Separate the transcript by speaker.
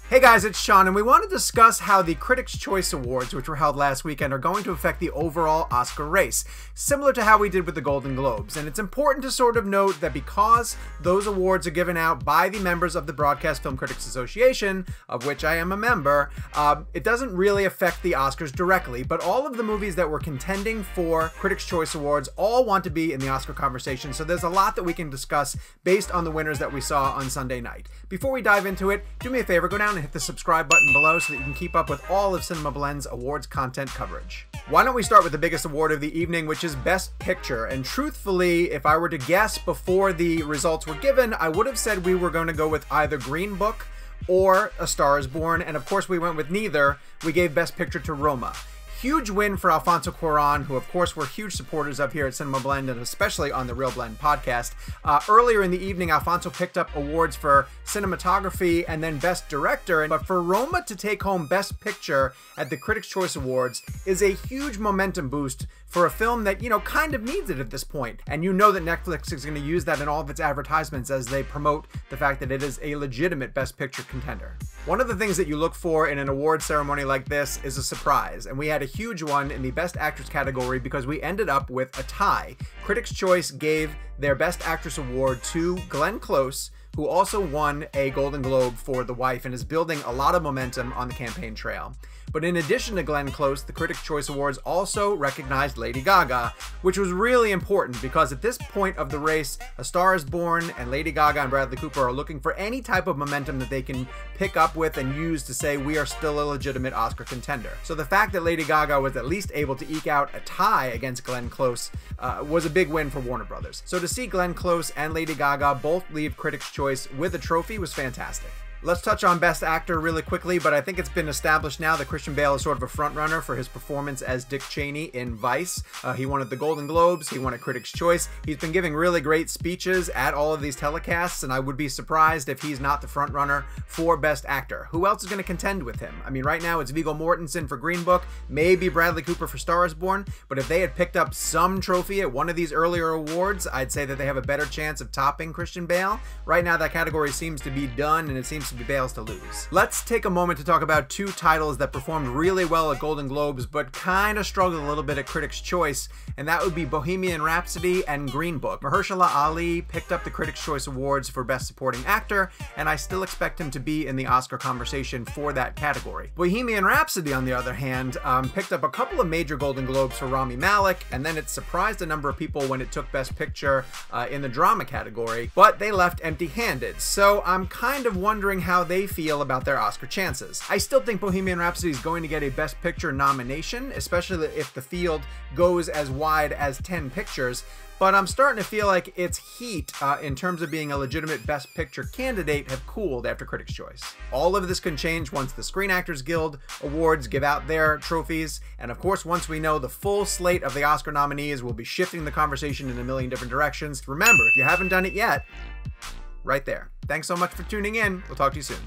Speaker 1: Hey guys, it's Sean, and we want to discuss how the Critics' Choice Awards, which were held last weekend, are going to affect the overall Oscar race, similar to how we did with the Golden Globes. And it's important to sort of note that because those awards are given out by the members of the Broadcast Film Critics Association, of which I am a member, it doesn't really affect the Oscars directly, but all of the movies that were contending for Critics' Choice Awards all want to be in the Oscar conversation, so there's a lot that we can discuss based on the winners that we saw on Sunday night. Before we dive into it, do me a favor, go down and hit the subscribe button below so that you can keep up with all of CinemaBlend's awards content coverage. Why don't we start with the biggest award of the evening, which is Best Picture. And truthfully, if I were to guess before the results were given, I would have said we were going to go with either Green Book or A Star is Born, and of course we went with neither. We gave Best Picture to Roma. Huge win for Alfonso Cuarón, who of course we're huge supporters of here at CinemaBlend and especially on the Real Blend podcast. Earlier in the evening, Alfonso picked up awards for cinematography and then Best Director, but for Roma to take home Best Picture at the Critics' Choice Awards is a huge momentum boost for a film that, you know, kind of needs it at this point. And you know that Netflix is going to use that in all of its advertisements as they promote the fact that it is a legitimate Best Picture contender. One of the things that you look for in an award ceremony like this is a surprise, and we had a huge one in the Best Actress category because we ended up with a tie. Critics' Choice gave their Best Actress award to Glenn Close, who also won a Golden Globe for The Wife and is building a lot of momentum on the campaign trail. But in addition to Glenn Close, the Critics' Choice Awards also recognized Lady Gaga, which was really important because at this point of the race, A Star is Born and Lady Gaga and Bradley Cooper are looking for any type of momentum that they can pick up with and use to say we are still a legitimate Oscar contender. So the fact that Lady Gaga was at least able to eke out a tie against Glenn Close was a big win for Warner Brothers. So to see Glenn Close and Lady Gaga both leave Critics' Choice with a trophy was fantastic. Let's touch on Best Actor really quickly, but I think it's been established now that Christian Bale is sort of a frontrunner for his performance as Dick Cheney in Vice. He won at the Golden Globes, he won at Critics' Choice. He's been giving really great speeches at all of these telecasts, and I would be surprised if he's not the frontrunner for Best Actor. Who else is going to contend with him? I mean, right now it's Viggo Mortensen for Green Book, maybe Bradley Cooper for Star is Born, but if they had picked up some trophy at one of these earlier awards, I'd say that they have a better chance of topping Christian Bale. Right now that category seems to be done, and it seems to be Bale's to lose. Let's take a moment to talk about two titles that performed really well at Golden Globes but kind of struggled a little bit at Critics' Choice, and that would be Bohemian Rhapsody and Green Book. Mahershala Ali picked up the Critics' Choice Awards for Best Supporting Actor, and I still expect him to be in the Oscar conversation for that category. Bohemian Rhapsody, on the other hand, picked up a couple of major Golden Globes for Rami Malek, and then it surprised a number of people when it took Best Picture in the drama category, but they left empty-handed. So I'm kind of wondering how they feel about their Oscar chances. I still think Bohemian Rhapsody is going to get a Best Picture nomination, especially if the field goes as wide as 10 pictures, but I'm starting to feel like its heat in terms of being a legitimate Best Picture candidate have cooled after Critics' Choice. All of this can change once the Screen Actors Guild Awards give out their trophies, and of course once we know the full slate of the Oscar nominees, we'll be shifting the conversation in a million different directions. Remember, if you haven't done it yet, right there. Thanks so much for tuning in. We'll talk to you soon.